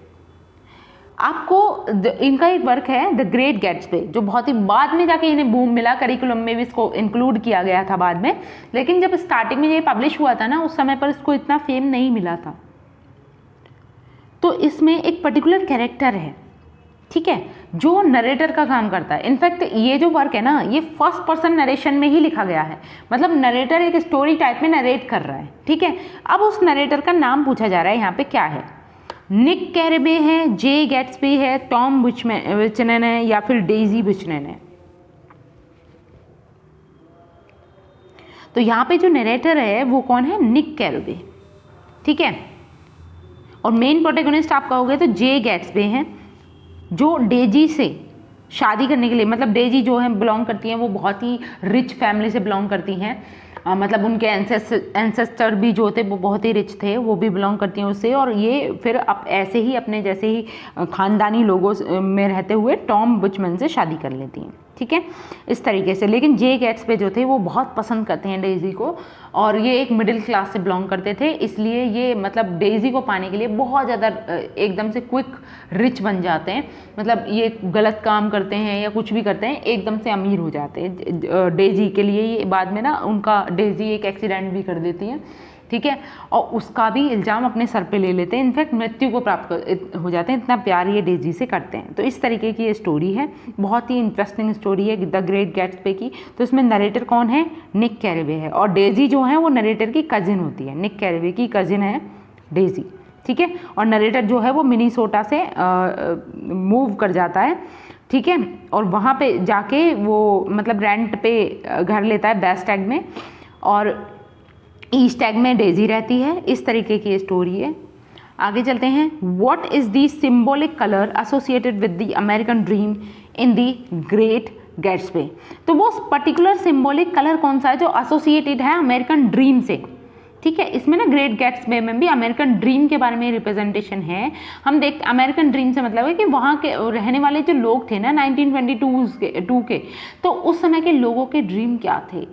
आपको इनका एक वर्क है द ग्रेट गैट्सबी, जो बहुत ही बाद में जाके इन्हें बूम मिला, करिकुलम में भी इसको इंक्लूड किया गया था बाद में, लेकिन जब स्टार्टिंग में ये पब्लिश हुआ था ना उस समय पर इसको इतना फेम नहीं मिला था। तो इसमें एक पर्टिकुलर कैरेक्टर है, ठीक है, जो नरेटर का काम करता है। इनफैक्ट ये जो वर्क है ना ये फर्स्ट पर्सन नरेशन में ही लिखा गया है, मतलब नरेटर एक स्टोरी टाइप में नरेट कर रहा है, ठीक है। अब उस नरेटर का नाम पूछा जा रहा है यहाँ पे क्या है? निक कैरेबे है, जे गैट्सबी है, टॉम बुचनन है या फिर डेजी बुचनन है? तो यहाँ पे जो नरेटर है वो कौन है? निक कैरेबे, ठीक है। और मेन प्रोटैगनिस्ट आप कहोगे तो जे गैट्सबी हैं, जो डेजी से शादी करने के लिए, मतलब डेजी जो है बिलोंग करती हैं वो बहुत ही रिच फैमिली से बिलोंग करती हैं, मतलब उनके एंसेस्टर भी जो थे वो बहुत ही रिच थे, वो भी बिलोंग करती हैं उससे, और ये फिर अब ऐसे ही अपने जैसे ही ख़ानदानी लोगों में रहते हुए टॉम बुचमैन से शादी कर लेती हैं, ठीक है, इस तरीके से। लेकिन जे गैट्सबी जो थे वो बहुत पसंद करते हैं डेजी को, और ये एक मिडिल क्लास से बिलोंग करते थे, इसलिए ये मतलब डेजी को पाने के लिए बहुत ज़्यादा एकदम से क्विक रिच बन जाते हैं, मतलब ये गलत काम करते हैं या कुछ भी करते हैं एकदम से अमीर हो जाते हैं डेजी के लिए। ये बाद में ना उनका डेजी एक एक्सीडेंट भी कर देती है, ठीक है, और उसका भी इल्ज़ाम अपने सर पे ले लेते हैं, इनफैक्ट मृत्यु को प्राप्त हो जाते हैं, इतना प्यार ये डेजी से करते हैं। तो इस तरीके की ये स्टोरी है, बहुत ही इंटरेस्टिंग स्टोरी है द ग्रेट गैट्सबी की। तो इसमें नरेटर कौन है? निक कैरेबे है, और डेजी जो है वो नरेटर की कजिन होती है, निक कैरेबे की कजिन है डेजी, ठीक है। और नरेटर जो है वो मिनीसोटा से मूव कर जाता है, ठीक है, और वहाँ पे जाके वो मतलब रेंट पे घर लेता है वेस्ट एग में, और ईस्ट एग में डेजी रहती है। इस तरीके की स्टोरी है। आगे चलते हैं। What is the symbolic colour associated with the American dream in the Great Gatsby? तो वो पर्टिकुलर सिंबॉलिक कलर कौन सा है जो एसोसिएटेड है अमेरिकन ड्रीम से, ठीक है। इसमें ना ग्रेट गैट्सबी में भी अमेरिकन ड्रीम के बारे में रिप्रेजेंटेशन है। हम देख अमेरिकन ड्रीम से मतलब है कि वहाँ के रहने वाले जो लोग थे ना 1922 के, तो उस समय के लोगों के ड्रीम क्या थे,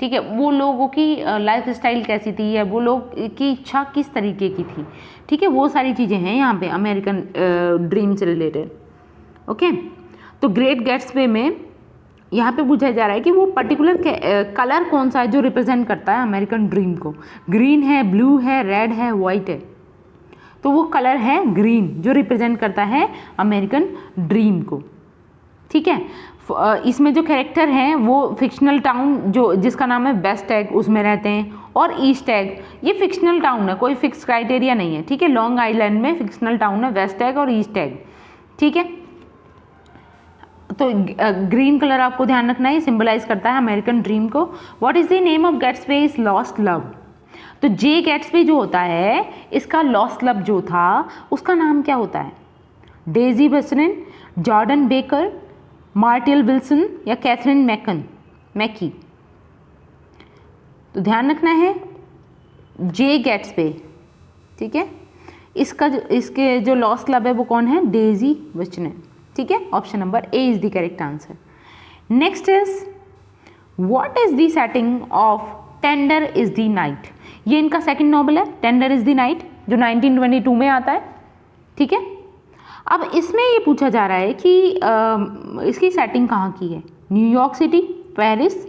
ठीक है, वो लोगों की लाइफ स्टाइल कैसी थी, या वो लोग की इच्छा किस तरीके की थी, ठीक है, वो सारी चीज़ें हैं यहाँ पे अमेरिकन ड्रीम से रिलेटेड। ओके, तो ग्रेट गैट्सबी में यहाँ पे पूछा जा रहा है कि वो पर्टिकुलर कलर कौन सा है जो रिप्रेजेंट करता है अमेरिकन ड्रीम को। ग्रीन है, ब्लू है, रेड है, वाइट है। तो वो कलर है ग्रीन जो रिप्रेजेंट करता है अमेरिकन ड्रीम को। ठीक है, इसमें जो कैरेक्टर हैं वो फिक्शनल टाउन जो जिसका नाम है वेस्ट एग उसमें रहते हैं, और ईस्ट एग ये फिक्शनल टाउन है, कोई फिक्स क्राइटेरिया नहीं है। ठीक है, लॉन्ग आइलैंड में फिक्शनल टाउन है वेस्ट एग और ईस्ट एग। ठीक है, तो ग्रीन कलर आपको ध्यान रखना है, सिंबलाइज करता है अमेरिकन ड्रीम को। What is the name of Gatsby's lost love? तो जे गेट्सबे जो होता है इसका लॉस्ट लव जो था उसका नाम क्या होता है? डेजी बर्सनिन, जॉर्डन बेकर, मार्टियल विल्सन या कैथरीन मैकी? तो ध्यान रखना है जे गेट्सबे। ठीक है, इसके जो लॉस्ट लव है वो कौन है? डेजी बर्सनिन। ठीक है, option number A is the correct answer. Next is what is the setting of tender is the night? ये इनका सेकंड नॉवल है, टेंडर इज द नाइट, जो 1922 में आता है। ठीक है, अब इसमें ये पूछा जा रहा है कि इसकी सेटिंग कहाँ की है? New York city, Paris,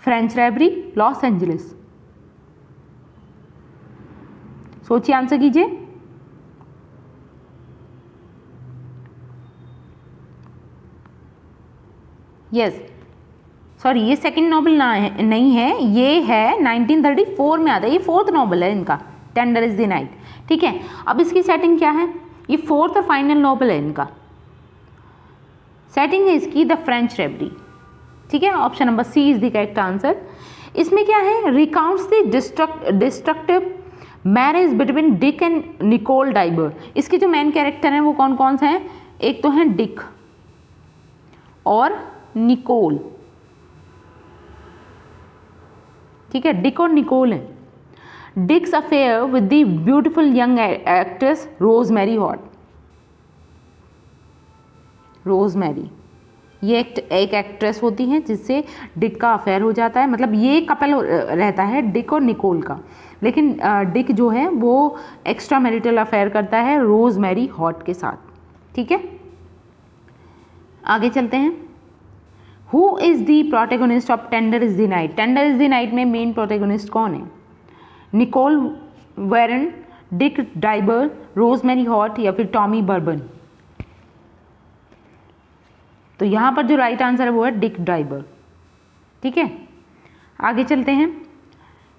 French Riviera, Los Angeles? सोचिए, आंसर कीजिए। यस, सॉरी, ये सेकंड नॉवल नहीं है, ये है 1934 में आता है, ये फोर्थ नॉवल है इनका, टेंडर इज द नाइट। ठीक है, अब इसकी सेटिंग क्या है? ये फोर्थ और फाइनल नॉवल है इनका। सेटिंग है इसकी द फ्रेंच रेवरी। ठीक है, option number C is the correct answer. इसमें क्या है? Recounts the destructive marriage between Dick and Nicole Diver. इसके जो मेन कैरेक्टर हैं वो कौन कौन से हैं? एक तो हैं डिक और निकोल। ठीक है, डिक और निकोल है। Dick's affair with the beautiful young actress Rosemary Hoyt. Rosemary ये एक एक्ट्रेस होती है जिससे डिक का अफेयर हो जाता है, मतलब ये कपल रहता है डिक और निकोल का, लेकिन डिक जो है वो एक्स्ट्रा मैरिटल अफेयर करता है रोजमेरी हॉट के साथ। ठीक है, आगे चलते हैं। Who is the protagonist of tender is the night? Tender is the night में मेन प्रोटेगोनिस्ट कौन है? Nicole Warren, Dick Diver, Rosemary Hoyt या फिर टॉमी बर्बन? तो यहाँ पर जो राइट आंसर है वो है डिक डाइबर। ठीक है, आगे चलते हैं।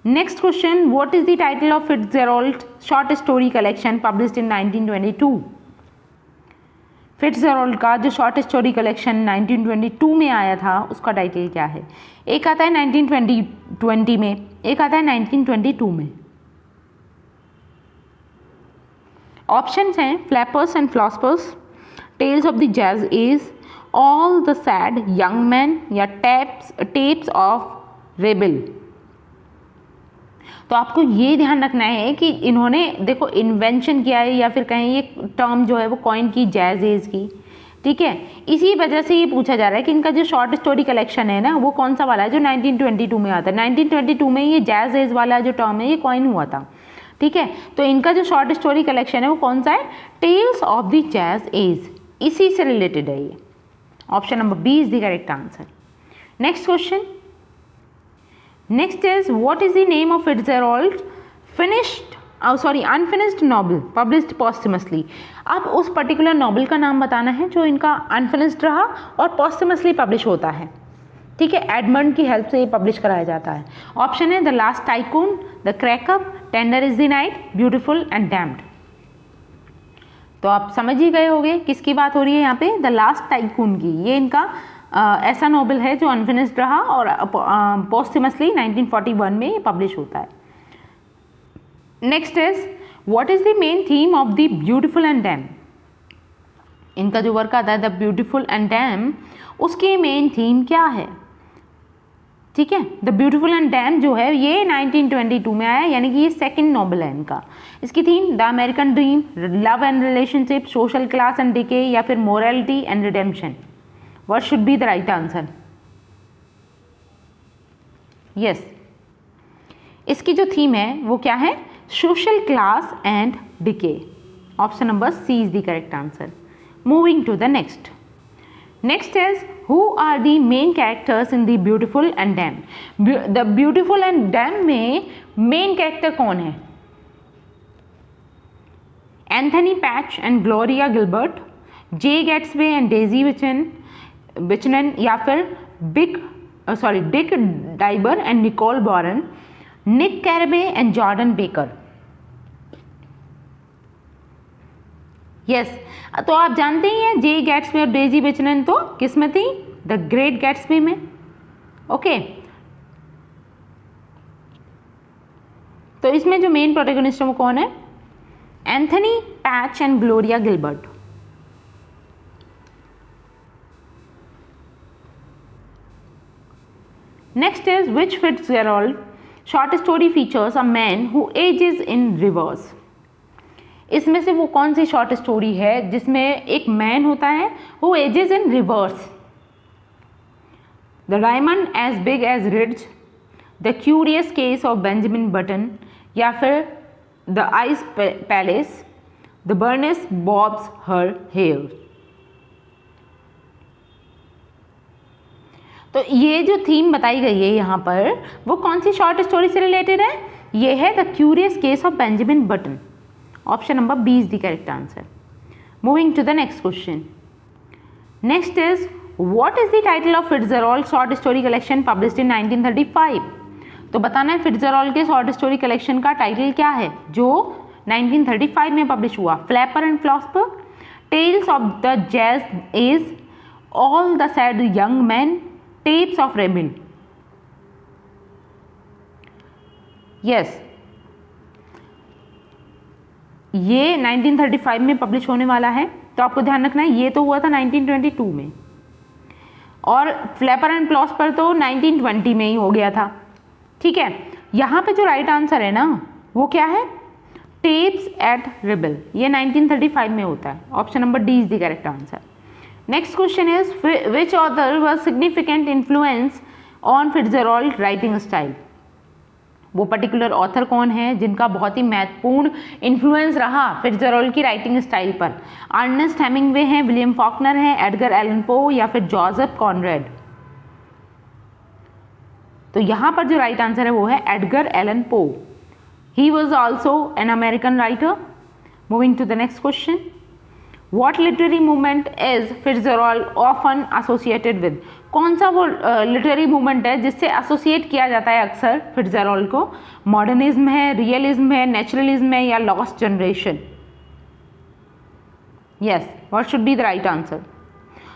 Next question, what is the title of Fitzgerald short story collection published in 1922? Fitzgerald का जो शॉर्ट स्टोरी कलेक्शन 1922 में आया था उसका टाइटल क्या है? एक आता है 1920 में, एक आता है 1922 में। ऑप्शंस हैं flappers and philosophers, tales of the jazz age, all the sad young man या टेप्स ऑफ रेबल। तो आपको ये ध्यान रखना है कि इन्होंने देखो इन्वेंशन किया है या फिर कहें ये टर्म जो है वो कॉइन की जैज एज की। ठीक है, इसी वजह से ये पूछा जा रहा है कि इनका जो शॉर्ट स्टोरी कलेक्शन है ना वो कौन सा वाला है जो 1922 में आता है। 1922 में ये जैज एज वाला जो टर्म है ये कॉइन हुआ था। ठीक है, तो इनका जो शॉर्ट स्टोरी कलेक्शन है वो कौन सा है? Tales of the jazz age, इसी से रिलेटेड है ये। Option number B is the correct answer. Next question, next is what is the name of Fitzgerald unfinished novel published posthumously? अब उस पर्टिकुलर नॉवल का नाम बताना है जो इनका अनफिनिश्ड रहा और पॉस्टमसली पब्लिश होता है। ठीक है, एडमंड की हेल्प से ये पब्लिश कराया जाता है। ऑप्शन है the last tycoon, the crack up, tender is the night, beautiful and damned. तो आप समझ ही गए होंगे किसकी बात हो रही है यहाँ पे, द लास्ट टाइकून की। ये इनका ऐसा नॉवल है जो अनफिनिश्ड रहा और पोस्टमसली 1941 में ये पब्लिश होता है। Next is what is the main theme of the beautiful and dam? इनका जो वर्क आता है द ब्यूटीफुल एंड डैम, उसकी मेन थीम क्या है? ठीक है, द ब्यूटीफुल एंड डैम जो है ये 1922 में आया, यानी कि ये सेकंड नॉवल है इनका। इसकी theme the American dream, love and relationship, social class and decay या फिर morality and redemption? What should be the right answer? Yes, इसकी जो थीम है वो क्या है? Social class and decay. Option number C is the correct answer. Moving to the next. Next is who are the main characters in the beautiful and damned. The beautiful and damned में main character कौन है? Anthony Patch and Gloria Gilbert, Jay Gatsby and Daisy Buchanan, या फिर Dick Diver and Nicole Warren, Nick Carraway and Jordan Baker. Yes, तो आप जानते ही हैं जे Gatsby और डेजी बिचनन तो किस में थी? द ग्रेट गैट्सबी में। ओके, तो इसमें जो मेन प्रोटैगनिस्ट है वो कौन है? Anthony Patch and Gloria Gilbert. Next is which Fitzgerald short story features a man who ages in reverse. इसमें से वो कौन सी शॉर्ट स्टोरी है जिसमें एक मैन होता है who ages in reverse? The diamond as big as Ritz, the curious case of Benjamin Button, या फिर the ice palace, the Bernice bobs her hair. तो ये जो थीम बताई गई है यहाँ पर वो कौन सी शॉर्ट स्टोरी से रिलेटेड है? ये है the curious case of Benjamin Button. Option number B is the correct answer. Moving to the next question. Next is what is the title of Fitzgerald short story collection published in 1935? तो बताना है Fitzgerald के short story collection का title क्या है जो 1935 में publish हुआ? Flapper and philosophers, tales of the jazz age, all the sad young man, taps of रेबिल। यस, ये 1935 में पब्लिश होने वाला है, तो आपको ध्यान रखना है ये तो हुआ था 1922 में, और फ्लैपर एंड फ्लॉस्पर तो 1920 में ही हो गया था। ठीक है, यहाँ पे जो राइट आंसर है ना वो क्या है? टेप्स एट रेबिल, ये 1935 में होता है। Option number D is the correct answer. Next question is which author was significant influence on Fitzgerald writing style. वो पर्टिकुलर ऑथर कौन है जिनका बहुत ही महत्वपूर्ण इन्फ्लुएंस रहा फिट्जगेराल्ड की राइटिंग स्टाइल पर? अर्नेस्ट हेमिंग्वे हैं, विलियम फॉकनर हैं, एडगर एलन पो, या फिर जोसेफ कॉनरेड। तो यहाँ पर जो राइट आंसर है वो है Edgar Allan Poe. He was also an American writer. Moving to the next question. What literary movement is Fitzgerald often associated with? कौन सा वो लिटरेरी मूवमेंट है जिससे एसोसिएट किया जाता है अक्सर फिट्जगेराल्ड को? मॉडर्निज्म है, रियलिज्म है, नेचुरलिज्म है, या lost generation? Yes, what should be the right answer?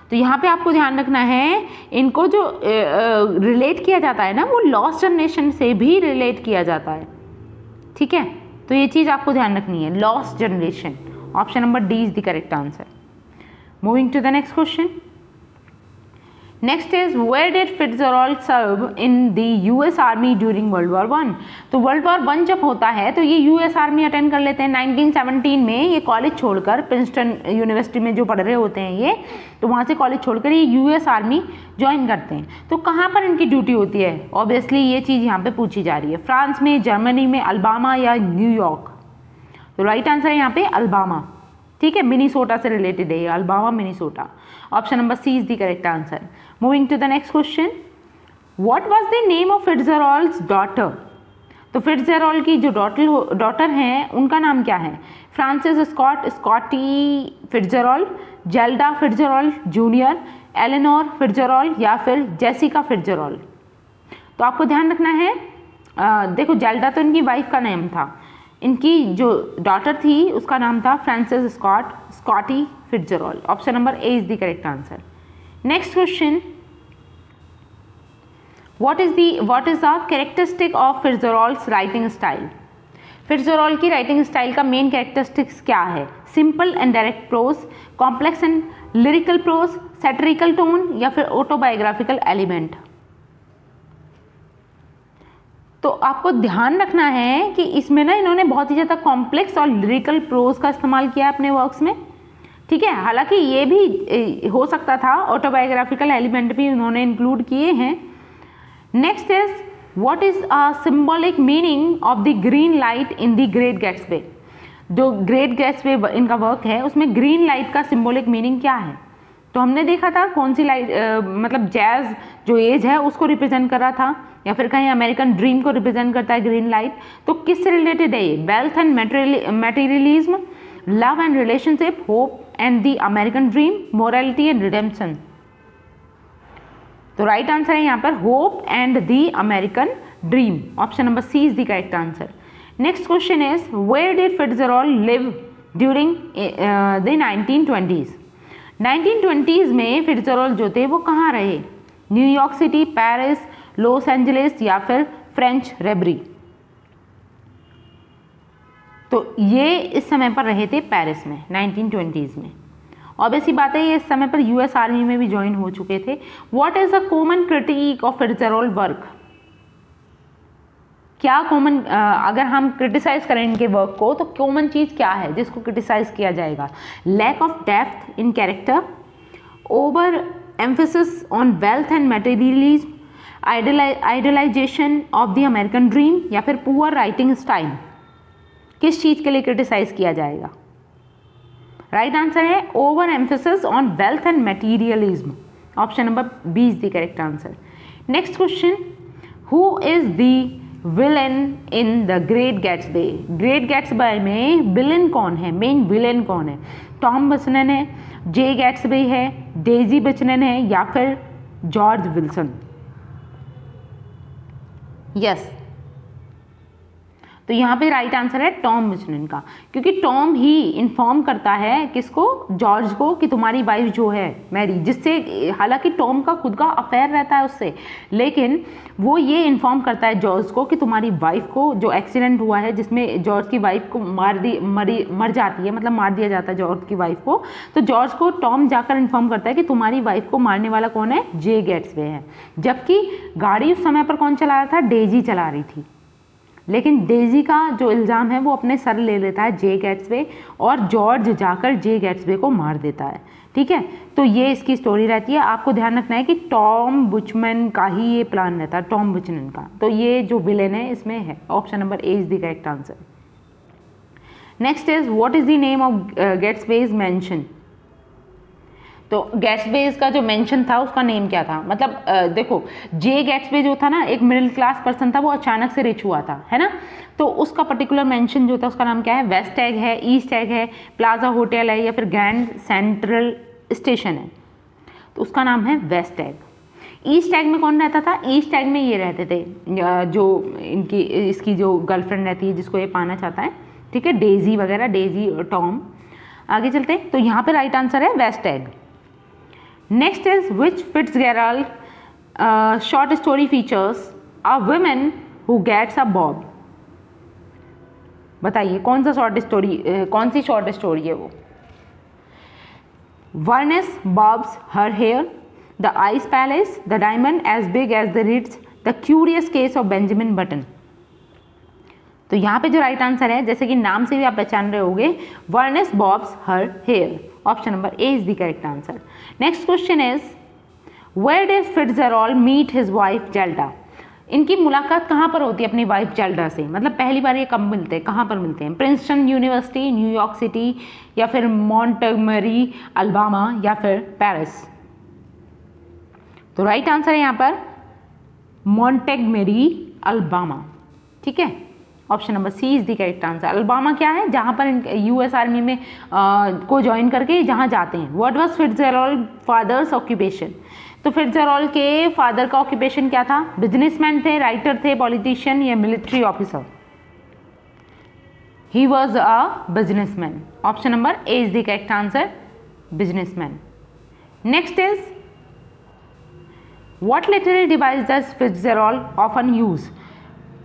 तो यहाँ पे आपको ध्यान रखना है इनको जो रिलेट किया जाता है ना वो लॉस्ट जनरेशन से भी रिलेट किया जाता है। ठीक है, तो ये चीज़ आपको ध्यान रखनी है, lost generation. Option number D is the correct answer. Moving to the next question. Next is where did Fitzgerald serve in the US Army during World War I? तो World War I जब होता है तो ये US Army attend कर लेते हैं 1917 में। ये कॉलेज छोड़कर प्रिंसटन यूनिवर्सिटी में जो पढ़ रहे होते हैं ये, तो वहाँ से कॉलेज छोड़कर ये US Army ज्वाइन करते हैं। तो कहाँ पर इनकी ड्यूटी होती है? ऑब्वियसली ये चीज़ यहाँ पे पूछी जा रही है। फ्रांस में, जर्मनी में, अल्बामा या न्यूयॉर्क? तो राइट आंसर है यहाँ पे अल्बामा। ठीक है, मिनीसोटा से रिलेटेड है, Alabama Minnesota. Option number C is the correct answer. Moving to the next question. What was the name of Fitzgerald's daughter? तो फिट्जगेराल्ड की जो डॉटर हैं उनका नाम क्या है? Frances Scottie Fitzgerald, Zelda Fitzgerald junior, Eleanor Fitzgerald, या फिर जेसिका फिट्जगेराल्ड? तो आपको ध्यान रखना है, देखो जेल्डा तो इनकी वाइफ का नेम था, इनकी जो डॉटर थी उसका नाम था Frances Scottie Fitzgerald. Option number A is the correct answer. Next question. What is the characteristic of Fitzgerald's writing style? Fitzgerald की राइटिंग स्टाइल का मेन कैरेक्टरिस्टिक्स क्या है? Simple and direct prose, complex and lyrical prose, satirical tone, या फिर autobiographical element? तो आपको ध्यान रखना है कि इसमें ना इन्होंने बहुत ही ज़्यादा कॉम्प्लेक्स और लिरिकल प्रोज का इस्तेमाल किया है अपने वर्क्स में। ठीक है, हालांकि ये भी हो सकता था, ऑटोबायोग्राफिकल एलिमेंट भी उन्होंने इंक्लूड किए हैं। Next is what is a symbolic meaning of the green light in the Great Gatsby? जो ग्रेट गैट्सबी इनका वर्क है उसमें ग्रीन लाइट का सिंबॉलिक मीनिंग क्या है? तो हमने देखा था कौन सी लाइट मतलब जैज जो एज है उसको रिप्रेजेंट कर रहा था, या फिर कहीं अमेरिकन ड्रीम को रिप्रेजेंट करता है ग्रीन लाइट। तो किससे रिलेटेड है ये? Wealth and materialism, love and relationship, hope and the American dream, morality and redemption. तो राइट आंसर है यहाँ पर hope and the American dream. Option number C is the correct answer. Next question is where did Fitzgerald live during the 1920s? 1920s में Fitzgerald जो थे वो कहाँ रहे? New York city, Paris, loss Angeles या फिर फ्रेंच रेबरी? तो ये इस समय पर रहे थे पेरिस में 1920s में। ऑब्वियसली बात है ये इस समय पर यूएस आर्मी में भी ज्वाइन हो चुके थे। What is a common critic of Fitzgerald work? क्या कॉमन, अगर हम क्रिटिसाइज करें इनके वर्क को तो कॉमन चीज़ क्या है जिसको क्रिटिसाइज किया जाएगा? Lack of depth in character, over emphasis on wealth and materialism, idealisation of the American dream, या फिर पुअर राइटिंग स्टाइल? किस चीज़ के लिए क्रिटिसाइज किया जाएगा? राइट आंसर है over emphasis on wealth and materialism. Option number B is the correct answer. Next question, who is the villain in the Great Gatsby? Great Gatsby में villain कौन है, मेन विलन कौन है? Tom बचनन है, जे Gatsby है, Daisy बचनन है, या फिर जॉर्ज विल्सन? यस, तो यहाँ पे राइट आंसर है टॉम बचनन का, क्योंकि टॉम ही इन्फॉर्म करता है किसको? जॉर्ज को, कि तुम्हारी वाइफ जो है मैरी, जिससे हालांकि टॉम का खुद का अफेयर रहता है उससे, लेकिन वो ये इन्फॉर्म करता है जॉर्ज को कि तुम्हारी वाइफ को, जो एक्सीडेंट हुआ है जिसमें जॉर्ज की वाइफ को मर जाती है, मतलब मार दिया जाता है जॉर्ज की वाइफ को, तो जॉर्ज को टॉम जाकर इन्फॉर्म करता है कि तुम्हारी वाइफ को मारने वाला कौन है? जे गैट्सबे है। जबकि गाड़ी उस समय पर कौन चला रहा था? डेजी चला रही थी, लेकिन डेजी का जो इल्ज़ाम है वो अपने सर ले लेता है जे गैट्सबे, और जॉर्ज जाकर जे गैट्सबे को मार देता है। ठीक है, तो ये इसकी स्टोरी रहती है। आपको ध्यान रखना है कि टॉम बुचमन का ही ये प्लान रहता है, टॉम बुचनन का। तो ये जो विलेन है इसमें है। Option number A is the correct answer. Next is what is the name of Gatsby's mansion? तो गैट्सबे का जो मेंशन था उसका नेम क्या था? मतलब देखो, जे गैट्सबे जो था ना, एक मिडिल क्लास पर्सन था, वो अचानक से रिच हुआ था, है ना? तो उसका पर्टिकुलर मेंशन जो था उसका नाम क्या है? वेस्ट एग है, ईस्ट एग है, प्लाजा होटल है, या फिर ग्रैंड सेंट्रल स्टेशन है? तो उसका नाम है वेस्ट एग। ईस्ट एग में कौन रहता था? ईस्ट एग में ये रहते थे जो इसकी जो गर्लफ्रेंड रहती है जिसको ये पाना चाहता है, ठीक है, डेजी वगैरह, डेजी और टॉम। आगे चलते हैं, तो यहाँ पे राइट आंसर है West Egg. Next is which Fitzgerald short story features a woman who gets a bob? बताइए कौन सा शॉर्ट स्टोरी, कौन सी शॉर्ट स्टोरी है वो? Venice bobs her hair, the ice palace, the diamond as big as the Ritz, the curious case of Benjamin Button। तो यहाँ पे जो राइट आंसर है, जैसे कि नाम से भी आप पहचान रहे होंगे, Bernice bobs her hair. Option number A is the correct answer. Next question is where did Fitzgerald meet his wife Zelda? इनकी मुलाकात कहाँ पर होती है अपनी वाइफ जेल्डा से? मतलब पहली बार ये कब मिलते हैं, कहाँ पर मिलते हैं? प्रिंसटन यूनिवर्सिटी, न्यूयॉर्क सिटी, या फिर मॉन्टगमरी अल्बामा, या फिर पेरिस? तो राइट आंसर है यहाँ पर मॉन्टेगमेरी अल्बामा। ठीक है, option number C is the correct answer. Alabama क्या है? जहाँ पर यूएस आर्मी में को ज्वाइन करके जहाँ जाते हैं। What was Fitzgerald father's occupation? तो फिट्जरॉल्ड के फादर का ऑक्यूपेशन क्या था? बिजनेसमैन थे, राइटर थे, पॉलिटिशियन, या military officer? He was a businessman. Option number A is the correct answer, businessman. Next is what literary device does Fitzgerald often use?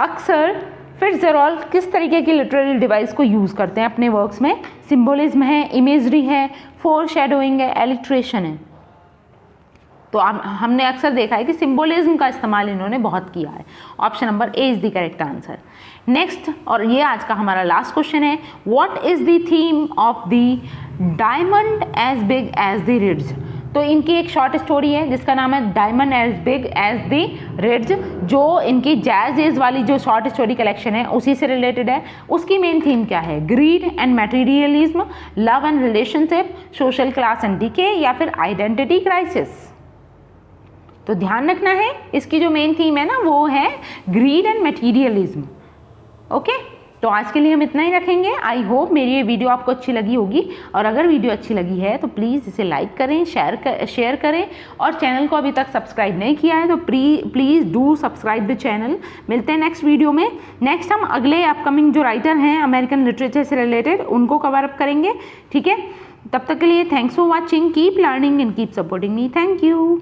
अक्सर Fitzgerald किस तरीके की लिटरेरी डिवाइस को यूज़ करते हैं अपने वर्क्स में? सिंबोलिज्म है, इमेजरी है, फोरशैडोइंग है, एलिट्रेशन है? तो हमने अक्सर देखा है कि सिंबोलिज्म का इस्तेमाल इन्होंने बहुत किया है। Option number A is the correct answer. Next, और ये आज का हमारा लास्ट क्वेश्चन है, what is the theme of the diamond as big as the Ritz? तो इनकी एक शॉर्ट स्टोरी है जिसका नाम है diamond as big as the Ritz, जो इनकी जैज एज वाली जो शॉर्ट स्टोरी कलेक्शन है उसी से रिलेटेड है। उसकी मेन थीम क्या है? Greed and materialism, love and relationship, social class and decay, या फिर आइडेंटिटी क्राइसिस। तो ध्यान रखना है, इसकी जो मेन थीम है ना वो है ग्रीड एंड मटेरियलिज्म। ओके, तो आज के लिए हम इतना ही रखेंगे। आई होप मेरी ये वीडियो आपको अच्छी लगी होगी, और अगर वीडियो अच्छी लगी है तो प्लीज़ इसे लाइक करें, शेयर करें, और चैनल को अभी तक सब्सक्राइब नहीं किया है तो please do subscribe the channel. मिलते हैं नेक्स्ट वीडियो में। नेक्स्ट हम अगले अपकमिंग जो राइटर हैं अमेरिकन लिटरेचर से रिलेटेड उनको कवर अप करेंगे, ठीक है। तब तक के लिए thanks for watching, keep learning and keep supporting me. Thank you.